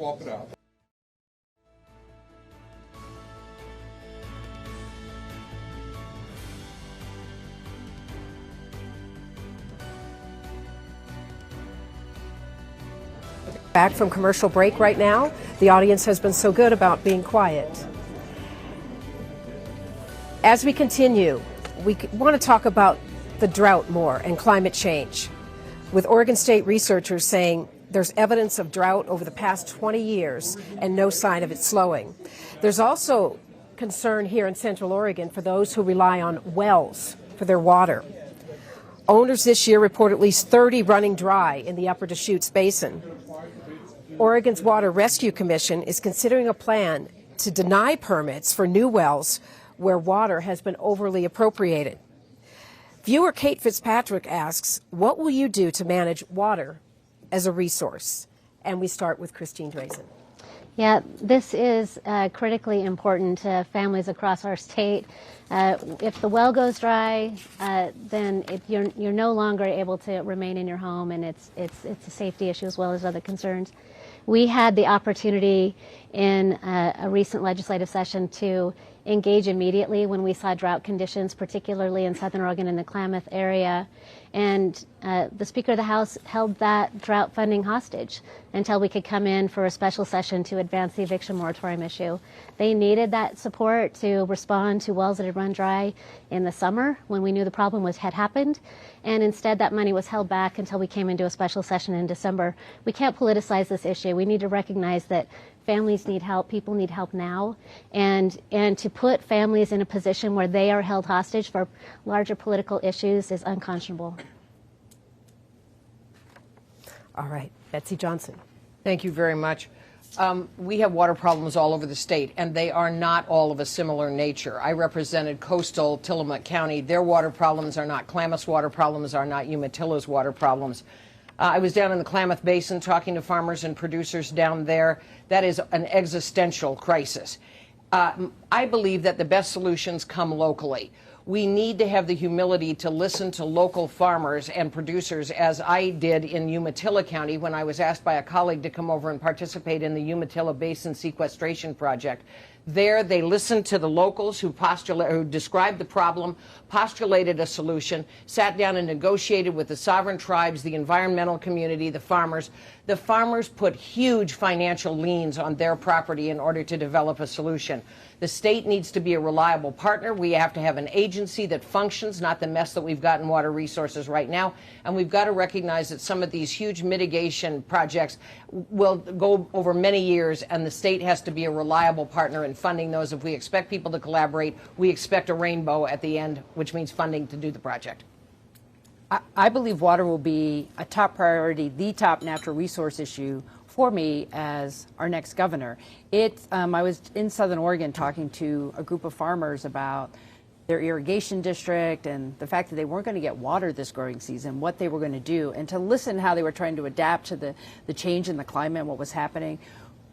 swap it out. Back from commercial break right now. The audience has been so good about being quiet. As we continue, we want to talk about the drought more and climate change, with Oregon State researchers saying there's evidence of drought over the past 20 years and no sign of it slowing. There's also concern here in Central Oregon for those who rely on wells for their water. Owners this year report at least 30 running dry in the Upper Deschutes Basin. Oregon's Water Rescue Commission is considering a plan to deny permits for new wells where water has been overly appropriated. Viewer Kate Fitzpatrick asks, what will you do to manage water as a resource? And we start with Christine Drazen. Yeah, this is critically important to families across our state. If the well goes dry, then you're no longer able to remain in your home, and it's a safety issue as well as other concerns. We had the opportunity in a recent legislative session to engage immediately when we saw drought conditions, particularly in Southern Oregon and the Klamath area. And the Speaker of the House held that drought funding hostage until we could come in for a special session to advance the eviction moratorium issue. They needed that support to respond to wells that had run dry in the summer when we knew the problem had happened. And instead, that money was held back until we came into a special session in December. We can't politicize this issue. We need to recognize that families need help, people need help now, and to put families in a position where they are held hostage for larger political issues is unconscionable. All right, Betsy Johnson. Thank you very much. We have water problems all over the state, and they are not all of a similar nature. I represented coastal Tillamook County. Their water problems are not Klamath's water problems, are not Umatillo's water problems. I was down in the Klamath Basin talking to farmers and producers down there. That is an existential crisis. I believe that the best solutions come locally. We need to have the humility to listen to local farmers and producers, as I did in Umatilla County when I was asked by a colleague to come over and participate in the Umatilla Basin Sequestration Project. There, they listened to the locals who described the problem, postulated a solution, sat down and negotiated with the sovereign tribes, the environmental community, the farmers. The farmers put huge financial liens on their property in order to develop a solution. The state needs to be a reliable partner. We have to have an agency that functions, not the mess that we've got in water resources right now. And we've got to recognize that some of these huge mitigation projects will go over many years, and the state has to be a reliable partner in funding those. If we expect people to collaborate, we expect a rainbow at the end, which means funding to do the project. I believe water will be a top priority, the top natural resource issue for me as our next governor. I was in Southern Oregon talking to a group of farmers about their irrigation district and the fact that they weren't going to get water this growing season, what they were going to do, and to listen how they were trying to adapt to the change in the climate and what was happening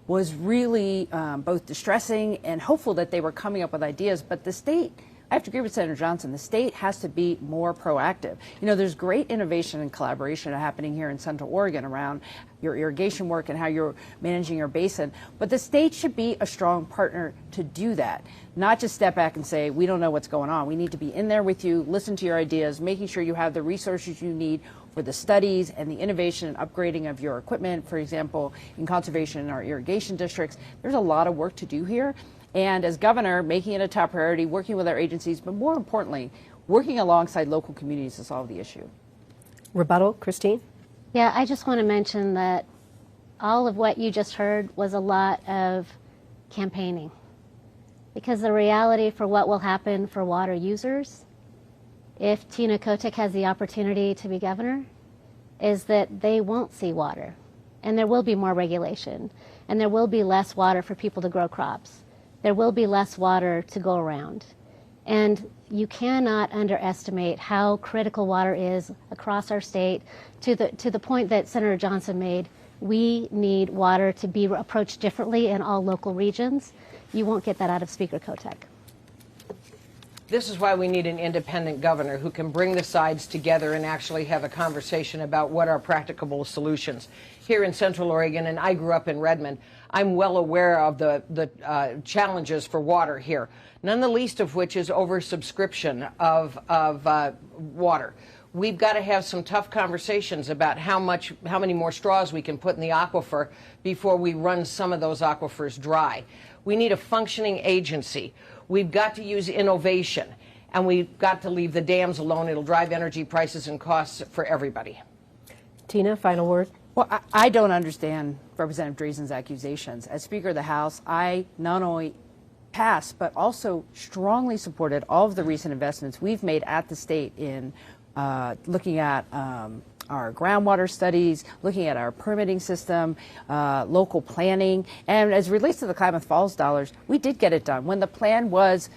was really both distressing and hopeful that they were coming up with ideas. But the state, I have to agree with Senator Johnson, the state has to be more proactive. You know, there's great innovation and collaboration happening here in Central Oregon around your irrigation work and how you're managing your basin, but the state should be a strong partner to do that, not just step back and say, we don't know what's going on. We need to be in there with you, listen to your ideas, making sure you have the resources you need for the studies and the innovation and upgrading of your equipment, for example, in conservation in our irrigation districts. There's a lot of work to do here. And as governor, making it a top priority, working with our agencies, but more importantly, working alongside local communities to solve the issue. Rebuttal, Christine? Yeah, I just want to mention that all of what you just heard was a lot of campaigning. Because the reality for what will happen for water users, if Tina Kotek has the opportunity to be governor, is that they won't see water. And there will be more regulation. And there will be less water for people to grow crops. There will be less water to go around. And you cannot underestimate how critical water is across our state. To the point that Senator Johnson made, we need water to be approached differently in all local regions. You won't get that out of Speaker Kotek. This is why we need an independent governor who can bring the sides together and actually have a conversation about what are practicable solutions. Here in Central Oregon, and I grew up in Redmond, I'm well aware of the challenges for water here, none the least of which is oversubscription of water. We've got to have some tough conversations about how many more straws we can put in the aquifer before we run some of those aquifers dry. We need a functioning agency. We've got to use innovation, and we've got to leave the dams alone. It'll drive energy prices and costs for everybody. Tina, final word. Well, I don't understand Representative Drazen's accusations. As Speaker of the House, I not only passed, but also strongly supported all of the recent investments we've made at the state in looking at our groundwater studies, looking at our permitting system, local planning. And as it relates to the Klamath Falls dollars, we did get it done. When the plan was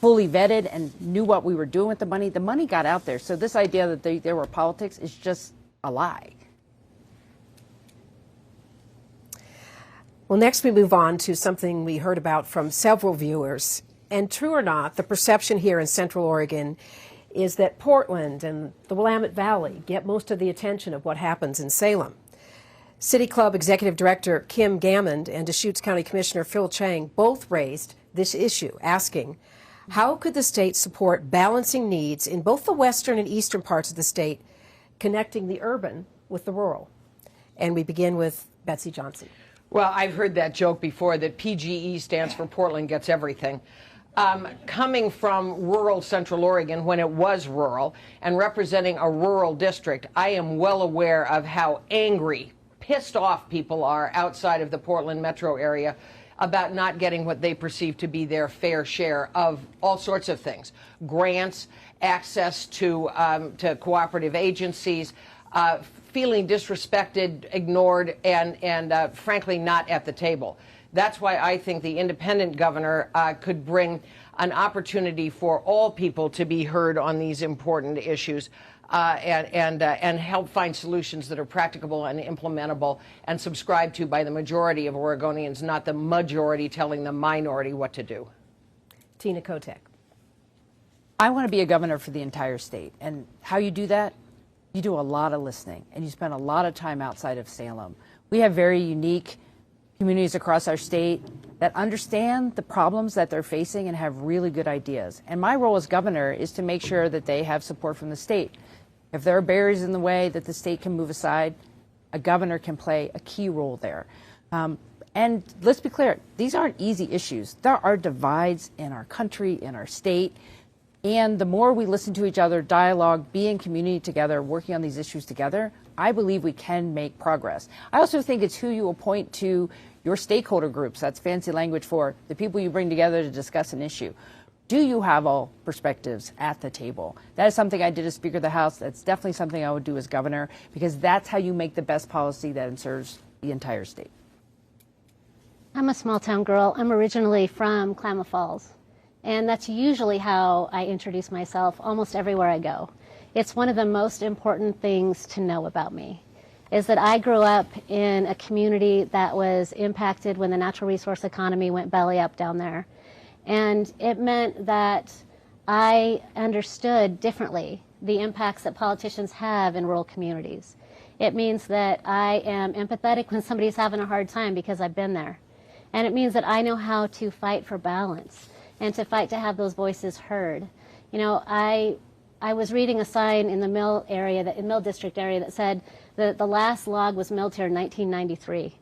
fully vetted and knew what we were doing with the money got out there. So this idea that there were politics is just a lie. Well, next we move on to something we heard about from several viewers. And true or not, the perception here in Central Oregon is that Portland and the Willamette Valley get most of the attention of what happens in Salem. City Club Executive Director Kim Gammond and Deschutes County Commissioner Phil Chang both raised this issue, asking, how could the state support balancing needs in both the western and eastern parts of the state, connecting the urban with the rural? And we begin with Betsy Johnson. Well, I've heard that joke before, that PGE stands for Portland Gets Everything. Coming from rural Central Oregon, when it was rural, and representing a rural district, I am well aware of how angry, pissed off people are outside of the Portland metro area about not getting what they perceive to be their fair share of all sorts of things. Grants, access to cooperative agencies, feeling disrespected, ignored, and frankly not at the table. That's why I think the independent governor could bring an opportunity for all people to be heard on these important issues and help find solutions that are practicable and implementable and subscribed to by the majority of Oregonians, not the majority telling the minority what to do. Tina Kotek. I want to be a governor for the entire state. And how you do that? You do a lot of listening, and you spend a lot of time outside of Salem. We have very unique communities across our state that understand the problems that they're facing and have really good ideas. And my role as governor is to make sure that they have support from the state. If there are barriers in the way that the state can move aside, a governor can play a key role there. And let's be clear, these aren't easy issues. There are divides in our country, in our state. And the more we listen to each other, dialogue, be in community together, working on these issues together, I believe we can make progress. I also think it's who you appoint to your stakeholder groups. That's fancy language for the people you bring together to discuss an issue. Do you have all perspectives at the table? That is something I did as Speaker of the House. That's definitely something I would do as governor, because that's how you make the best policy that serves the entire state. I'm a small town girl. I'm originally from Klamath Falls. And that's usually how I introduce myself almost everywhere I go. It's one of the most important things to know about me, is that I grew up in a community that was impacted when the natural resource economy went belly up down there. And it meant that I understood differently the impacts that politicians have in rural communities. It means that I am empathetic when somebody's having a hard time because I've been there. And it means that I know how to fight for balance and to fight to have those voices heard. You know, I was reading a sign in the Mill area, in Mill District area, that said that the last log was milled here in 1993.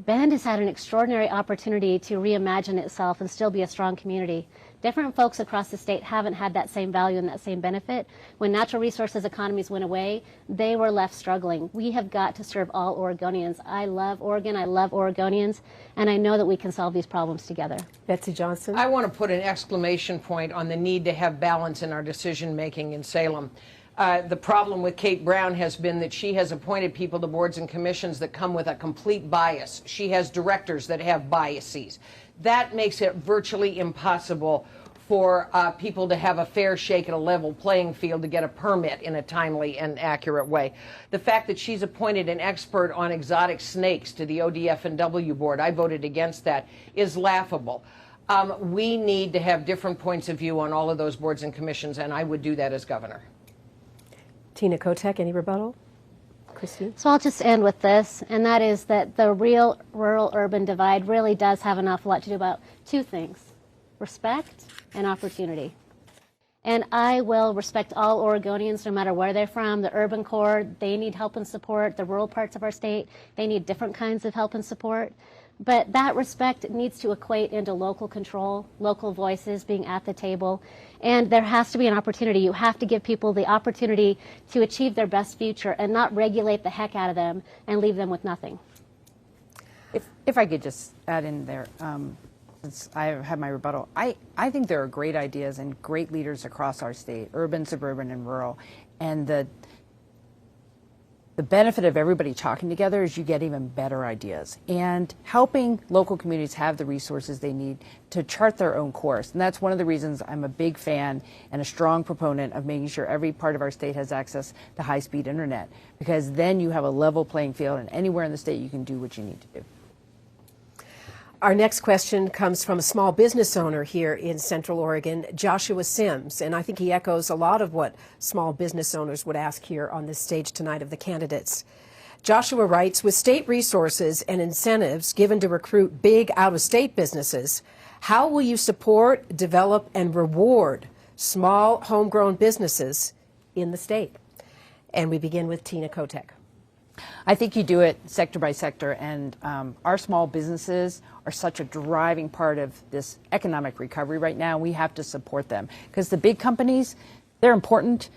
Bend has had an extraordinary opportunity to reimagine itself and still be a strong community. Different folks across the state haven't had that same value and that same benefit. When natural resources economies went away, they were left struggling. We have got to serve all Oregonians. I love Oregon, I love Oregonians, and I know that we can solve these problems together. Betsy Johnson. I want to put an exclamation point on the need to have balance in our decision making in Salem. The problem with Kate Brown has been that she has appointed people to boards and commissions that come with a complete bias. She has directors that have biases. That makes it virtually impossible for people to have a fair shake at a level playing field to get a permit in a timely and accurate way. The fact that she's appointed an expert on exotic snakes to the ODF&W board, I voted against that, is laughable. We need to have different points of view on all of those boards and commissions, and I would do that as governor. Tina Kotek, any rebuttal? Christine? So I'll just end with this, and that is that the real rural-urban divide really does have an awful lot to do about two things: respect and opportunity. And I will respect all Oregonians, no matter where they're from. The urban core, they need help and support. The rural parts of our state, they need different kinds of help and support. But that respect needs to equate into local control, local voices being at the table. And there has to be an opportunity. You have to give people the opportunity to achieve their best future and not regulate the heck out of them and leave them with nothing. If I could just add in there, since I have my rebuttal, I think there are great ideas and great leaders across our state, urban, suburban, and rural. And the benefit of everybody talking together is you get even better ideas, and helping local communities have the resources they need to chart their own course. And that's one of the reasons I'm a big fan and a strong proponent of making sure every part of our state has access to high-speed internet, because then you have a level playing field, and anywhere in the state you can do what you need to do. Our next question comes from a small business owner here in Central Oregon, Joshua Sims, and I think he echoes a lot of what small business owners would ask here on this stage tonight of the candidates. Joshua writes, with state resources and incentives given to recruit big out-of-state businesses, how will you support, develop, and reward small homegrown businesses in the state? And we begin with Tina Kotek. I think you do it sector by sector, and our small businesses are such a driving part of this economic recovery right now. We have to support them, because the big companies, they're important,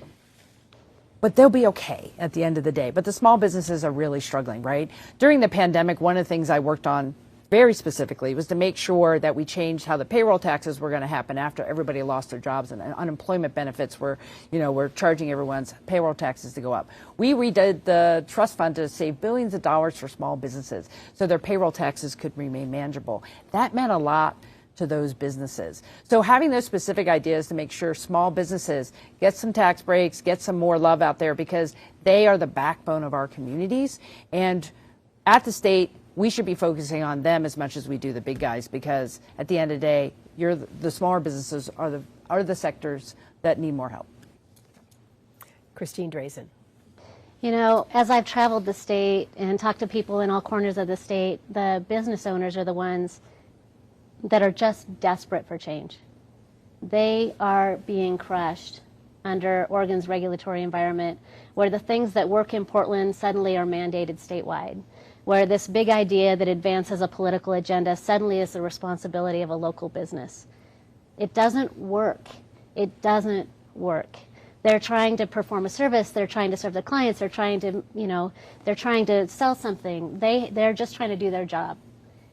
but they'll be okay at the end of the day. But the small businesses are really struggling, right? During the pandemic, one of the things I worked on very specifically was to make sure that we changed how the payroll taxes were going to happen after everybody lost their jobs and unemployment benefits were, we're charging everyone's payroll taxes to go up. We redid the trust fund to save billions of dollars for small businesses so their payroll taxes could remain manageable. That meant a lot to those businesses. So having those specific ideas to make sure small businesses get some tax breaks, get some more love out there, because they are the backbone of our communities. And at the state, we should be focusing on them as much as we do the big guys, because at the end of the day, the smaller businesses are the sectors that need more help. Christine Drazen. As I've traveled the state and talked to people in all corners of the state, the business owners are the ones that are just desperate for change. They are being crushed under Oregon's regulatory environment, where the things that work in Portland suddenly are mandated statewide, where this big idea that advances a political agenda suddenly is the responsibility of a local business. It doesn't work. It doesn't work. They're trying to perform a service. They're trying to serve their clients. They're trying to, they're trying to sell something. They're just trying to do their job.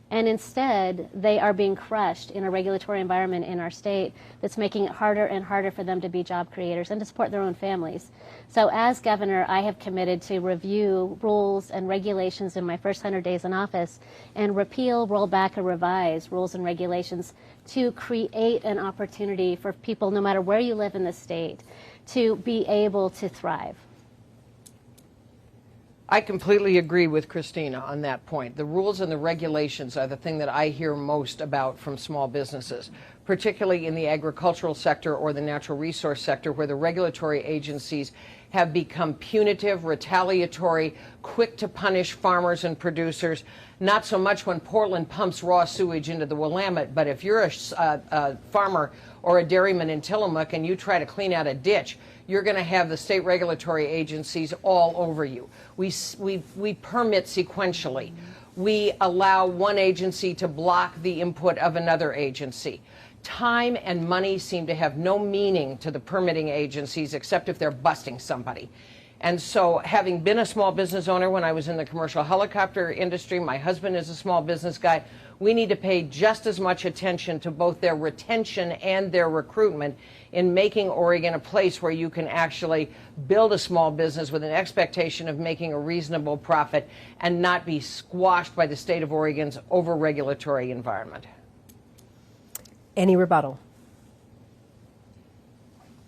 And instead, they are being crushed in a regulatory environment in our state that's making it harder and harder for them to be job creators and to support their own families. So as governor, I have committed to review rules and regulations in my first 100 days in office and repeal, roll back, or revise rules and regulations to create an opportunity for people, no matter where you live in the state, to be able to thrive. I completely agree with Christina on that point. The rules and the regulations are the thing that I hear most about from small businesses, particularly in the agricultural sector or the natural resource sector, where the regulatory agencies have become punitive, retaliatory, quick to punish farmers and producers. Not so much when Portland pumps raw sewage into the Willamette, but if you're a farmer or a dairyman in Tillamook and you try to clean out a ditch, you're going to have the state regulatory agencies all over you. We permit sequentially. We allow one agency to block the input of another agency. Time and money seem to have no meaning to the permitting agencies except if they're busting somebody. And so, having been a small business owner when I was in the commercial helicopter industry, my husband is a small business guy, we need to pay just as much attention to both their retention and their recruitment in making Oregon a place where you can actually build a small business with an expectation of making a reasonable profit and not be squashed by the state of Oregon's over-regulatory environment. Any rebuttal?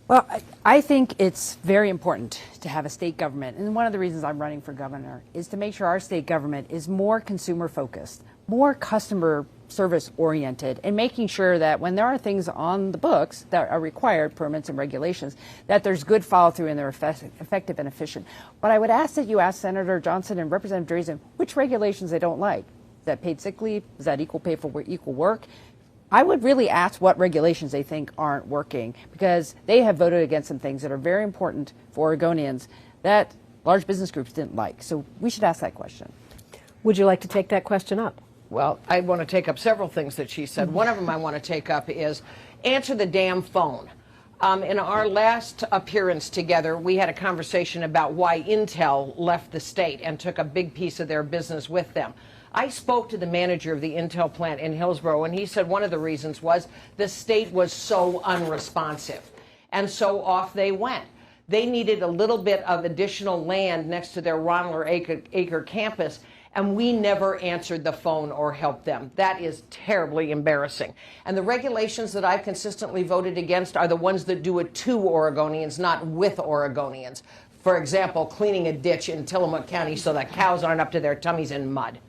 Well, I think it's very important to have a state government, and one of the reasons I'm running for governor is to make sure our state government is more consumer focused, more customer service oriented and making sure that when there are things on the books that are required, permits and regulations, that there's good follow through and they're effective and efficient. But I would ask that you ask Senator Johnson and Representative Drazen which regulations they don't like. Is that paid sick leave? Is that equal pay for equal work? I would really ask what regulations they think aren't working, because they have voted against some things that are very important for Oregonians that large business groups didn't like. So we should ask that question. Would you like to take that question up? Well, I want to take up several things that she said. One of them I want to take up is answer the damn phone. In our last appearance together, we had a conversation about why Intel left the state and took a big piece of their business with them. I spoke to the manager of the Intel plant in Hillsborough, and he said one of the reasons was the state was so unresponsive. And so off they went. They needed a little bit of additional land next to their Ronler Acre campus, and we never answered the phone or helped them. That is terribly embarrassing. And the regulations that I've consistently voted against are the ones that do it to Oregonians, not with Oregonians. For example, cleaning a ditch in Tillamook County so that cows aren't up to their tummies in mud.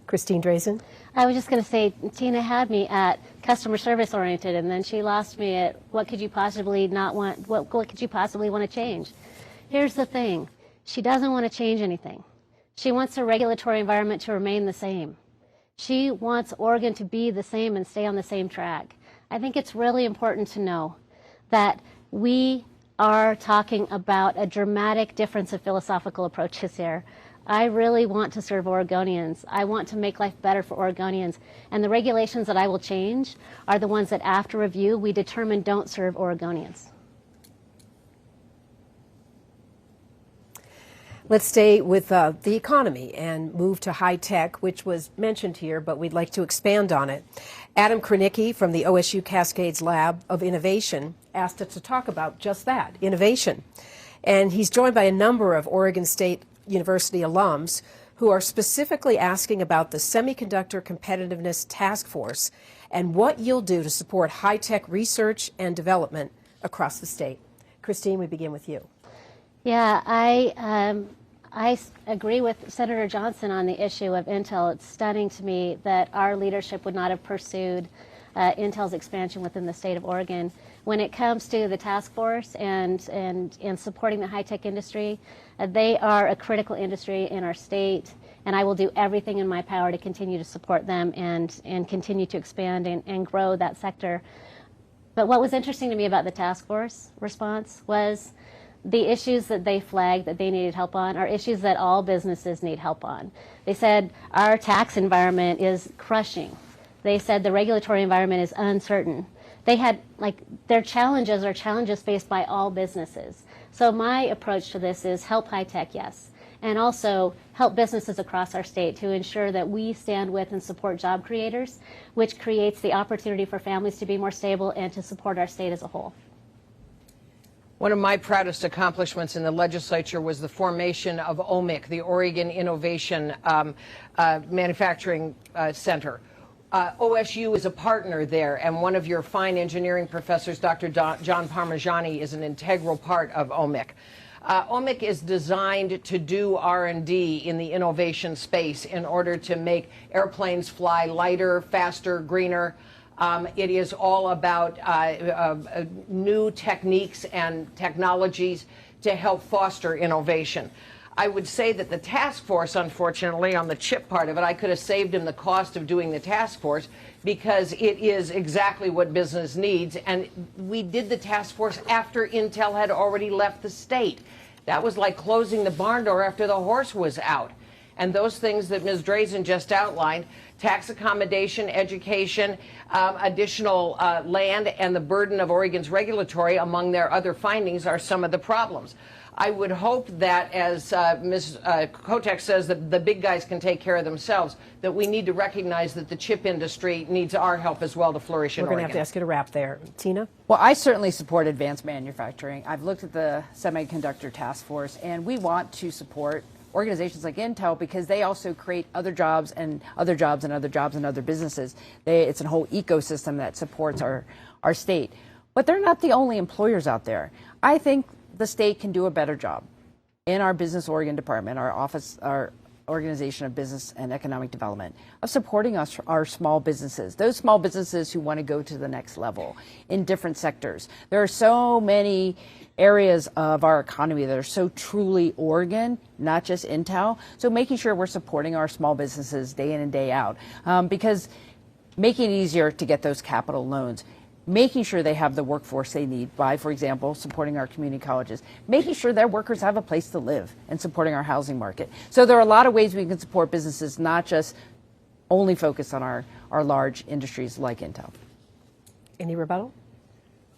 Christine Drazen? I was just going to say, Tina had me at customer service oriented, and then she lost me at what could you possibly not want, what could you possibly want to change? Here's the thing. She doesn't want to change anything. She wants her regulatory environment to remain the same. She wants Oregon to be the same and stay on the same track. I think it's really important to know that we are talking about a dramatic difference of philosophical approaches here. I really want to serve Oregonians. I want to make life better for Oregonians. And the regulations that I will change are the ones that after review we determine don't serve Oregonians. Let's stay with the economy and move to high tech, which was mentioned here, but we'd like to expand on it. Adam Kranicki from the OSU Cascades Lab of Innovation asked us to talk about just that, innovation. And he's joined by a number of Oregon State University alums who are specifically asking about the Semiconductor Competitiveness Task Force and what you'll do to support high-tech research and development across the state. Christine, we begin with you. Yeah, I agree with Senator Johnson on the issue of Intel. It's stunning to me that our leadership would not have pursued Intel's expansion within the state of Oregon. When it comes to the task force and supporting the high-tech industry, they are a critical industry in our state, and I will do everything in my power to continue to support them and continue to expand and grow that sector. But what was interesting to me about the task force response was the issues that they flagged that they needed help on are issues that all businesses need help on. They said our tax environment is crushing. They said the regulatory environment is uncertain. They had, their challenges are challenges faced by all businesses. So my approach to this is help high tech, yes, and also help businesses across our state to ensure that we stand with and support job creators, which creates the opportunity for families to be more stable and to support our state as a whole. One of my proudest accomplishments in the legislature was the formation of OMIC, the Oregon Innovation Manufacturing Center. OSU is a partner there, and one of your fine engineering professors, Dr. John Parmigiani, is an integral part of OMIC. OMIC is designed to do R&D in the innovation space in order to make airplanes fly lighter, faster, greener. It is all about new techniques and technologies to help foster innovation. I would say that the task force, unfortunately, on the chip part of it, I could have saved him the cost of doing the task force because it is exactly what business needs. And we did the task force after Intel had already left the state. That was like closing the barn door after the horse was out. And those things that Ms. Drazen just outlined, tax accommodation, education, additional land, and the burden of Oregon's regulatory, among their other findings, are some of the problems. I would hope that, as Ms. Kotek says, that the big guys can take care of themselves, that we need to recognize that the chip industry needs our help as well to flourish in Oregon. We're going to have to ask you to wrap there. Tina? Well, I certainly support advanced manufacturing. I've looked at the Semiconductor Task Force, and we want to support organizations like Intel because they also create other jobs and other jobs and other jobs and other businesses. It's a whole ecosystem that supports our state. But they're not the only employers out there. I think the state can do a better job in our Business Oregon department, our office, our Organization of Business and Economic Development, of supporting our small businesses, those small businesses who want to go to the next level in different sectors. There are so many areas of our economy that are so truly Oregon, not just Intel. So making sure we're supporting our small businesses day in and day out, because making it easier to get those capital loans, making sure they have the workforce they need by, for example, supporting our community colleges, making sure their workers have a place to live, and supporting our housing market. So there are a lot of ways we can support businesses, not just only focus on our large industries like Intel. Any rebuttal?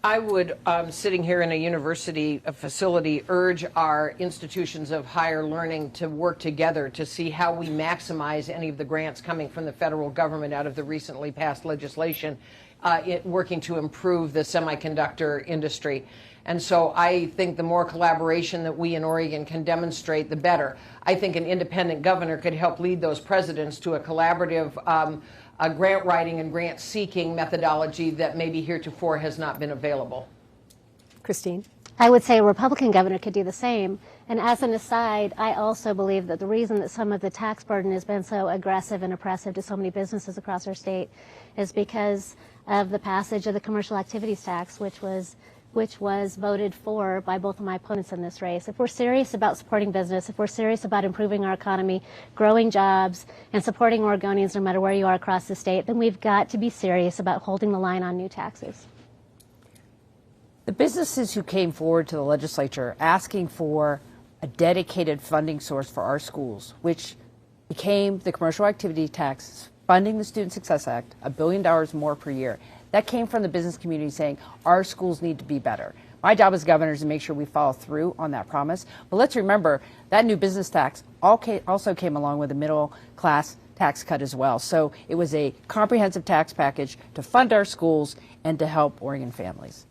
I would, sitting here in a university facility, urge our institutions of higher learning to work together to see how we maximize any of the grants coming from the federal government out of the recently passed legislation, working to improve the semiconductor industry. And so I think the more collaboration that we in Oregon can demonstrate, the better. I think an independent governor could help lead those presidents to a collaborative grant writing and grant seeking methodology that maybe heretofore has not been available. Christine? I would say a Republican governor could do the same. And as an aside, I also believe that the reason that some of the tax burden has been so aggressive and oppressive to so many businesses across our state is because of the passage of the commercial activities tax, which was voted for by both of my opponents in this race. If we're serious about supporting business, if we're serious about improving our economy, growing jobs, and supporting Oregonians no matter where you are across the state, then we've got to be serious about holding the line on new taxes. The businesses who came forward to the legislature asking for a dedicated funding source for our schools, which became the commercial activity tax, funding the Student Success Act, $1 billion more per year. That came from the business community saying our schools need to be better. My job as governor is to make sure we follow through on that promise. But let's remember that new business tax also came along with a middle class tax cut as well. So it was a comprehensive tax package to fund our schools and to help Oregon families.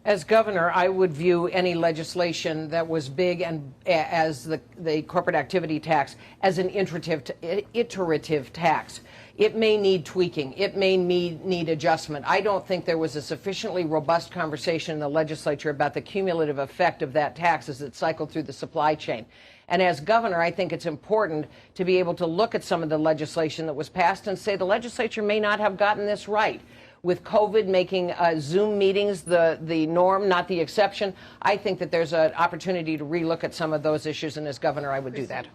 As governor, I would view any legislation that was big and as the corporate activity tax as an iterative tax. It may need tweaking. It may need adjustment. I don't think there was a sufficiently robust conversation in the legislature about the cumulative effect of that tax as it cycled through the supply chain. And as governor, I think it's important to be able to look at some of the legislation that was passed and say the legislature may not have gotten this right. With COVID making Zoom meetings the norm, not the exception, I think that there's an opportunity to relook at some of those issues, and as governor, I would do that.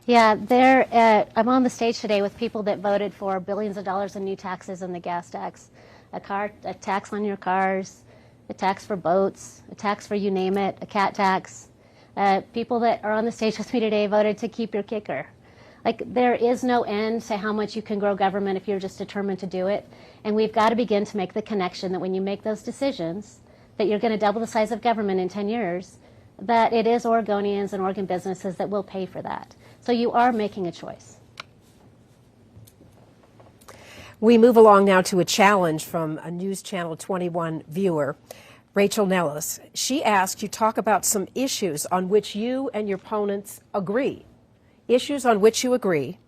Yeah, I'm on the stage today with people that voted for billions of dollars in new taxes in the gas tax, a tax on your cars, a tax for boats, a tax for you name it, a cat tax. People that are on the stage with me today voted to keep your kicker. Like, there is no end to how much you can grow government if you're just determined to do it. And we've got to begin to make the connection that when you make those decisions, that you're going to double the size of government in 10 years, that it is Oregonians and Oregon businesses that will pay for that. So you are making a choice. We move along now to a challenge from a News Channel 21 viewer, Rachel Nellis. She asked you talk about some issues on which you and your opponents agree. Issues on which you agree,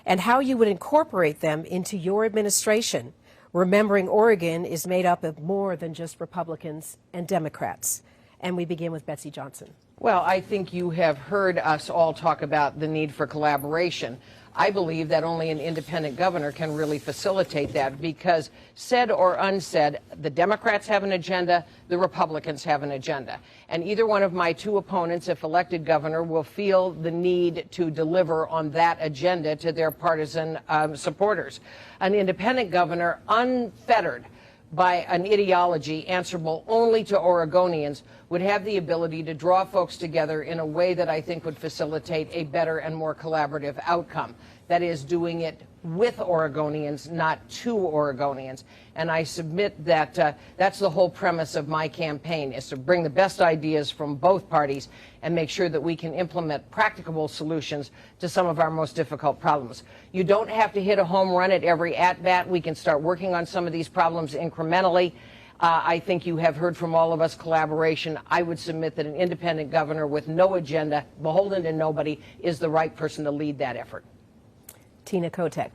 and how you would incorporate them into your administration, remembering Oregon is made up of more than just Republicans and Democrats. And we begin with Betsy Johnson. Well, I think you have heard us all talk about the need for collaboration. I believe that only an independent governor can really facilitate that because, said or unsaid, the Democrats have an agenda, the Republicans have an agenda. And either one of my two opponents, if elected governor, will feel the need to deliver on that agenda to their partisan supporters. An independent governor, unfettered by an ideology answerable only to Oregonians, would have the ability to draw folks together in a way that I think would facilitate a better and more collaborative outcome. That is, doing it with Oregonians, not to Oregonians. And I submit that that's the whole premise of my campaign, is to bring the best ideas from both parties and make sure that we can implement practicable solutions to some of our most difficult problems. You don't have to hit a home run at every at-bat. We can start working on some of these problems incrementally. I think you have heard from all of us collaboration. I would submit that an independent governor with no agenda, beholden to nobody, is the right person to lead that effort. Tina Kotek.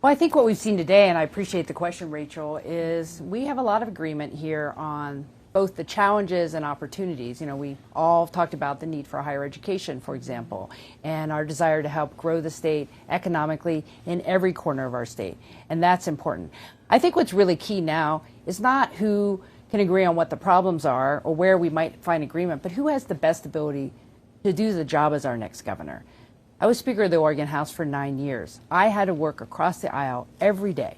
Well, I think what we've seen today, and I appreciate the question, Rachel, is we have a lot of agreement here on both the challenges and opportunities. You know, we all talked about the need for higher education, for example, and our desire to help grow the state economically in every corner of our state, and that's important. I think what's really key now is not who can agree on what the problems are or where we might find agreement, but who has the best ability to do the job as our next governor. I was Speaker of the Oregon House for 9 years. I had to work across the aisle every day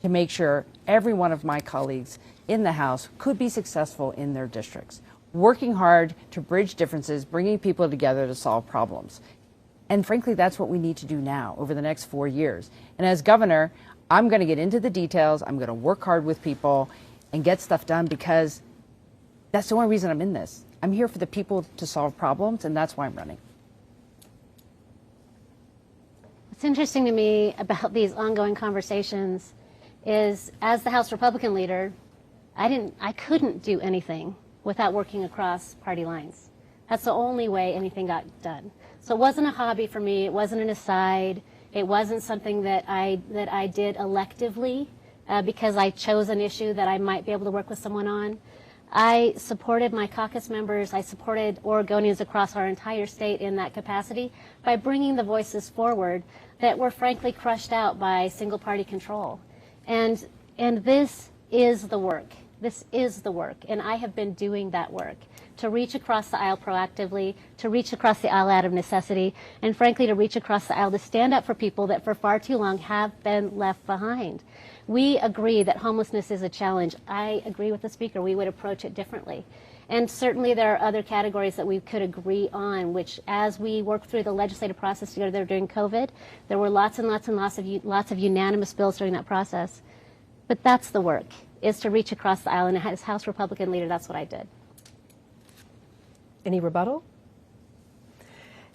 to make sure every one of my colleagues in the House could be successful in their districts, working hard to bridge differences, bringing people together to solve problems. And frankly, that's what we need to do now over the next 4 years. And as governor, I'm going to get into the details. I'm going to work hard with people and get stuff done because that's the only reason I'm in this. I'm here for the people to solve problems, and that's why I'm running. What's interesting to me about these ongoing conversations is, as the House Republican leader, I couldn't do anything without working across party lines. That's the only way anything got done. So it wasn't a hobby for me. It wasn't an aside. It wasn't something that I did electively because I chose an issue that I might be able to work with someone on. I supported my caucus members. I supported Oregonians across our entire state in that capacity by bringing the voices forward that were frankly crushed out by single party control. And this is the work. This is the work, and I have been doing that work to reach across the aisle proactively, to reach across the aisle out of necessity, and frankly to reach across the aisle to stand up for people that for far too long have been left behind. We agree that homelessness is a challenge. I agree with the Speaker. We would approach it differently. And certainly there are other categories that we could agree on, which as we work through the legislative process together during COVID, there were lots and lots and lots of unanimous bills during that process. But that's the work, is to reach across the aisle, and as House Republican leader, that's what I did. Any rebuttal?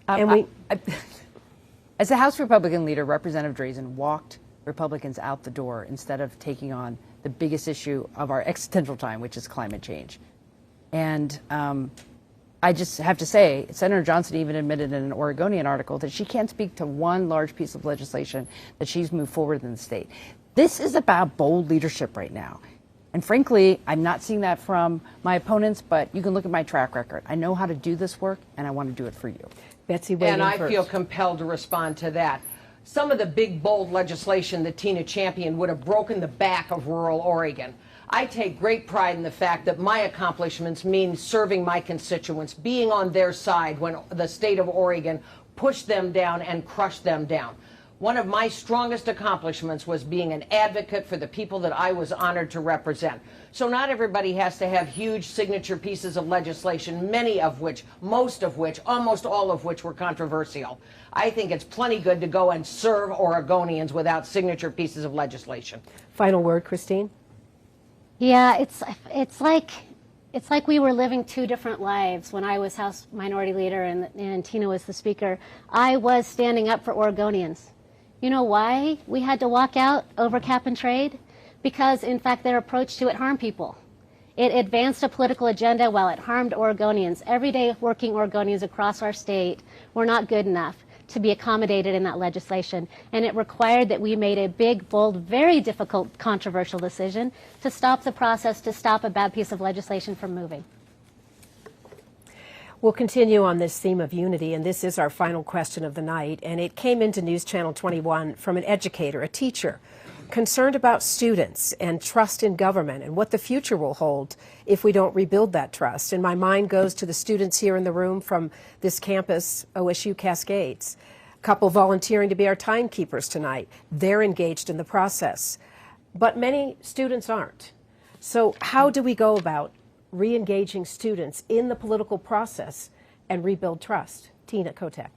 As a House Republican leader, Representative Drazen walked Republicans out the door instead of taking on the biggest issue of our existential time, which is climate change. And I just have to say, Senator Johnson even admitted in an Oregonian article that she can't speak to one large piece of legislation that she's moved forward in the state. This is about bold leadership right now. And frankly, I'm not seeing that from my opponents, but you can look at my track record. I know how to do this work, and I want to do it for you. Betsy, and I feel compelled to respond to that. Some of the big, bold legislation that Tina championed would have broken the back of rural Oregon. I take great pride in the fact that my accomplishments mean serving my constituents, being on their side when the state of Oregon pushed them down and crushed them down. One of my strongest accomplishments was being an advocate for the people that I was honored to represent. So not everybody has to have huge signature pieces of legislation, many of which, most of which, almost all of which were controversial. I think it's plenty good to go and serve Oregonians without signature pieces of legislation. Final word, Christine? Yeah, it's like we were living two different lives when I was House Minority Leader and Tina was the Speaker. I was standing up for Oregonians. You know why we had to walk out over cap and trade? Because, in fact, their approach to it harmed people. It advanced a political agenda while it harmed Oregonians. Everyday working Oregonians across our state were not good enough to be accommodated in that legislation. And it required that we made a big, bold, very difficult, controversial decision to stop the process, to stop a bad piece of legislation from moving. We'll continue on this theme of unity, and this is our final question of the night. And it came into News Channel 21 from an educator, a teacher, concerned about students and trust in government and what the future will hold if we don't rebuild that trust. And my mind goes to the students here in the room from this campus, OSU Cascades. A couple volunteering to be our timekeepers tonight. They're engaged in the process. But many students aren't. So how do we go about re-engaging students in the political process and rebuild trust? Tina Kotek.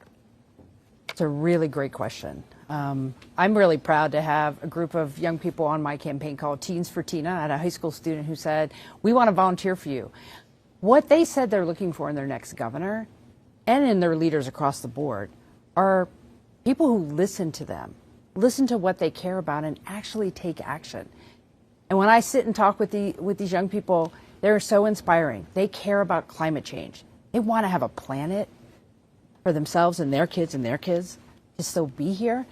It's a really great question. I'm really proud to have a group of young people on my campaign called Teens for Tina. I had a high school student who said, we want to volunteer for you. What they said they're looking for in their next governor and in their leaders across the board are people who listen to them, listen to what they care about, and actually take action. And when I sit and talk with these young people, they're so inspiring. They care about climate change. They want to have a planet for themselves and their kids to still be here.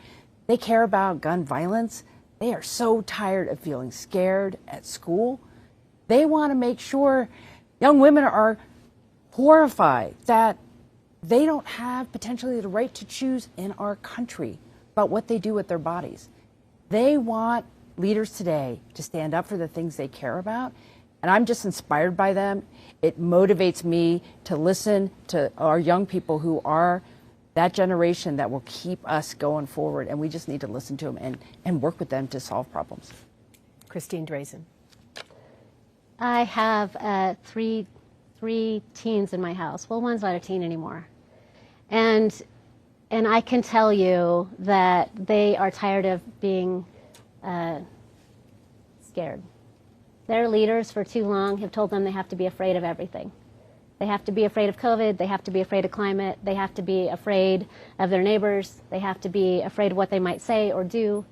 They care about gun violence. They are so tired of feeling scared at school. They want to make sure young women are horrified that they don't have potentially the right to choose in our country about what they do with their bodies. They want leaders today to stand up for the things they care about, and I'm just inspired by them. It motivates me to listen to our young people who are that generation that will keep us going forward, and we just need to listen to them and work with them to solve problems. Christine Drazen. I have three teens in my house. Well, one's not a teen anymore. And I can tell you that they are tired of being scared. Their leaders for too long have told them they have to be afraid of everything. They have to be afraid of COVID. They have to be afraid of climate. They have to be afraid of their neighbors. They have to be afraid of what they might say or do.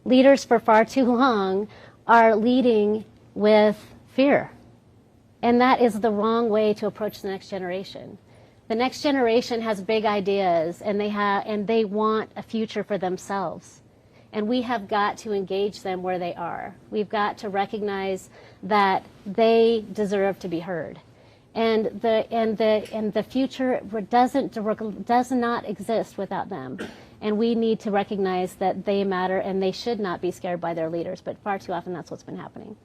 Leaders for far too long are leading with fear. And that is the wrong way to approach the next generation. The next generation has big ideas, and they want a future for themselves. And we have got to engage them where they are. We've got to recognize that they deserve to be heard. And the future does not exist without them. And we need to recognize that they matter, and they should not be scared by their leaders. But far too often, that's what's been happening.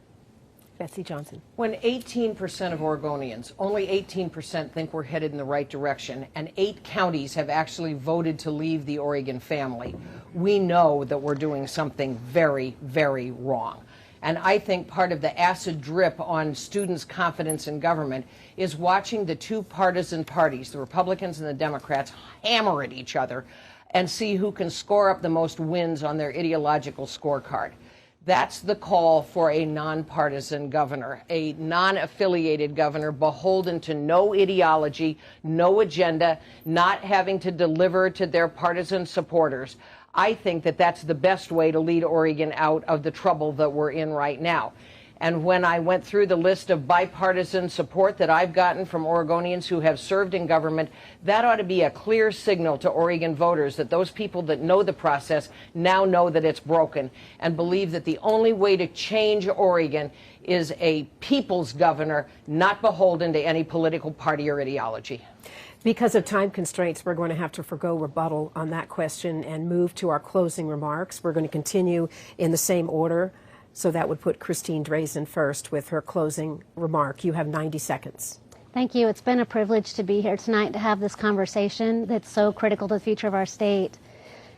Betsy Johnson. When 18% of Oregonians, only 18% think we're headed in the right direction, and 8 counties have actually voted to leave the Oregon family, we know that we're doing something very, very wrong. And I think part of the acid drip on students' confidence in government is watching the two partisan parties, the Republicans and the Democrats, hammer at each other and see who can score up the most wins on their ideological scorecard. That's the call for a nonpartisan governor, a non-affiliated governor beholden to no ideology, no agenda, not having to deliver to their partisan supporters. I think that that's the best way to lead Oregon out of the trouble that we're in right now. And when I went through the list of bipartisan support that I've gotten from Oregonians who have served in government, that ought to be a clear signal to Oregon voters that those people that know the process now know that it's broken and believe that the only way to change Oregon is a people's governor, not beholden to any political party or ideology. Because of time constraints, we're going to have to forgo rebuttal on that question and move to our closing remarks. We're going to continue in the same order. So that would put Christine Drazen first with her closing remark. You have 90 seconds. Thank you. It's been a privilege to be here tonight to have this conversation that's so critical to the future of our state.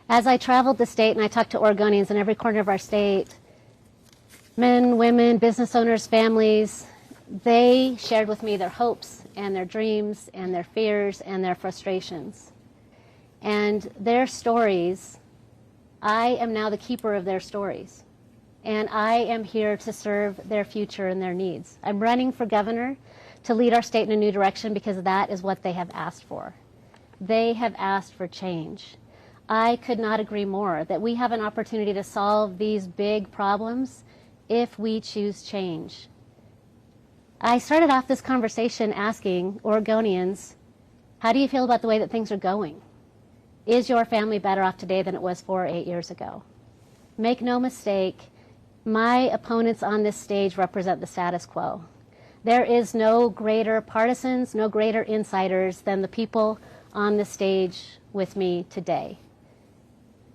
As I traveled the state and I talked to Oregonians in every corner of our state, men, women, business owners, families, they shared with me their hopes and their dreams and their fears and their frustrations. And their stories, I am now the keeper of their stories. And I am here to serve their future and their needs. I'm running for governor to lead our state in a new direction because that is what they have asked for. They have asked for change. I could not agree more that we have an opportunity to solve these big problems if we choose change. I started off this conversation asking Oregonians, how do you feel about the way that things are going? Is your family better off today than it was 4 or 8 years ago? Make no mistake, my opponents on this stage represent the status quo. There is no greater partisans, no greater insiders than the people on the stage with me today.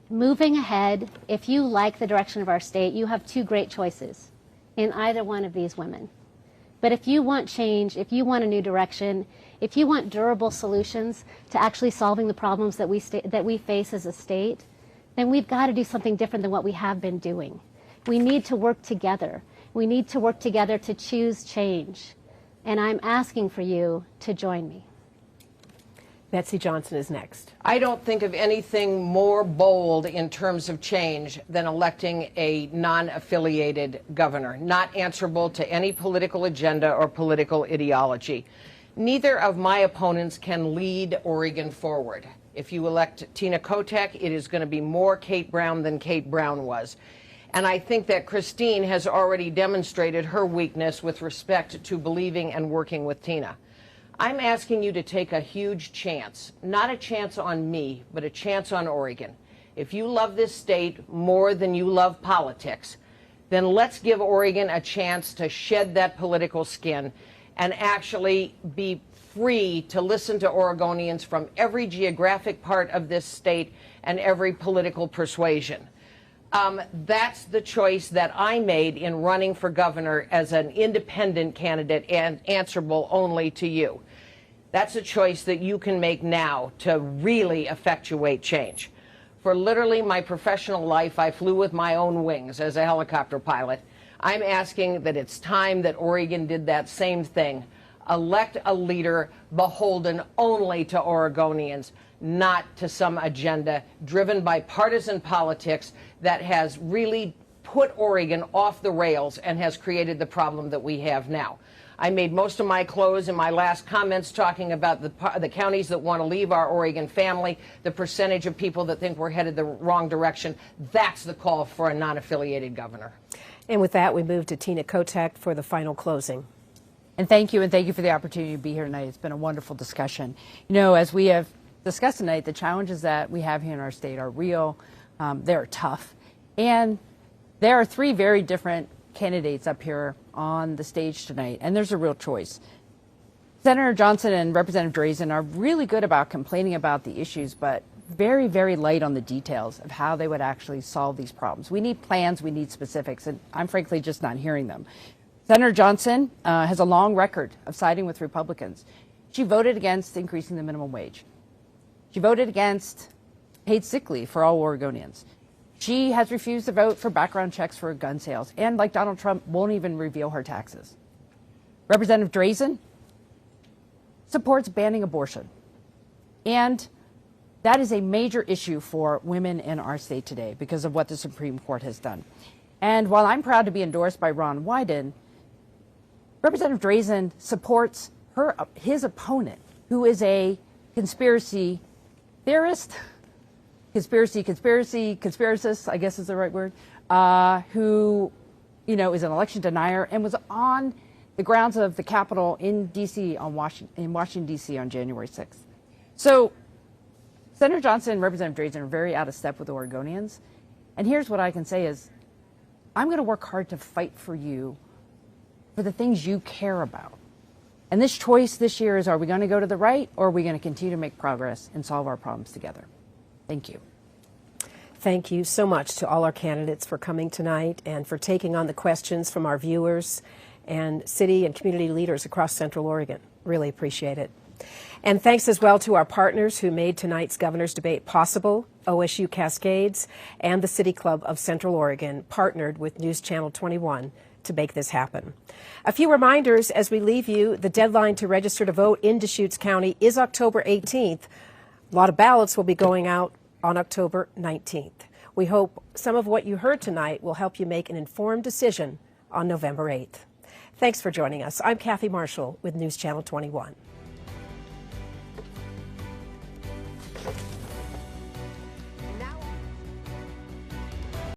Moving ahead, if you like the direction of our state, you have 2 great choices in either one of these women. But if you want change, if you want a new direction, if you want durable solutions to actually solving the problems that we face as a state, then we've got to do something different than what we have been doing. We need to work together. We need to work together to choose change. And I'm asking for you to join me. Betsy Johnson is next. I don't think of anything more bold in terms of change than electing a non-affiliated governor, not answerable to any political agenda or political ideology. Neither of my opponents can lead Oregon forward. If you elect Tina Kotek, it is going to be more Kate Brown than Kate Brown was. And I think that Christine has already demonstrated her weakness with respect to believing and working with Tina. I'm asking you to take a huge chance, not a chance on me, but a chance on Oregon. If you love this state more than you love politics, then let's give Oregon a chance to shed that political skin and actually be free to listen to Oregonians from every geographic part of this state and every political persuasion. That's the choice that I made in running for governor as an independent candidate and answerable only to you. That's a choice that you can make now to really effectuate change. For literally my professional life, I flew with my own wings as a helicopter pilot. I'm asking that it's time that Oregon did that same thing. Elect a leader beholden only to Oregonians, not to some agenda driven by partisan politics that has really put Oregon off the rails and has created the problem that we have now. I made most of my close in my last comments talking about the counties that want to leave our Oregon family, the percentage of people that think we're headed the wrong direction. That's the call for a non-affiliated governor. And with that, we move to Tina Kotek for the final closing. And thank you for the opportunity to be here tonight. It's been a wonderful discussion. You know, as we have discussed tonight, the challenges that we have here in our state are real, they're tough, and there are three very different candidates up here on the stage tonight, and there's a real choice. Senator Johnson and Representative Drazen are really good about complaining about the issues, but very, very light on the details of how they would actually solve these problems. We need plans, we need specifics, and I'm frankly just not hearing them. Senator Johnson has a long record of siding with Republicans. She voted against increasing the minimum wage. She voted against paid sick leave for all Oregonians. She has refused to vote for background checks for gun sales, and like Donald Trump, won't even reveal her taxes. Representative Drazen supports banning abortion, and that is a major issue for women in our state today because of what the Supreme Court has done. And while I'm proud to be endorsed by Ron Wyden, Representative Drazen supports his opponent, who is a conspiracy theorist, conspiracist, I guess is the right word, who, you know, is an election denier and was on the grounds of the Capitol in D.C. in Washington, D.C. on January 6th. So Senator Johnson and Representative Drazen are very out of step with Oregonians. And here's what I can say is, I'm going to work hard to fight for you for the things you care about. And this choice this year is, are we going to go to the right, or are we going to continue to make progress and solve our problems together? Thank you. Thank you so much to all our candidates for coming tonight and for taking on the questions from our viewers and city and community leaders across Central Oregon. Really appreciate it. And thanks as well to our partners who made tonight's governor's debate possible. OSU Cascades and the City Club of Central Oregon partnered with News Channel 21 to make this happen. A few reminders as we leave you. The deadline to register to vote in Deschutes County is October 18th. A lot of ballots will be going out on October 19th. We hope some of what you heard tonight will help you make an informed decision on November 8th. Thanks for joining us. I'm Kathy Marshall with News Channel 21.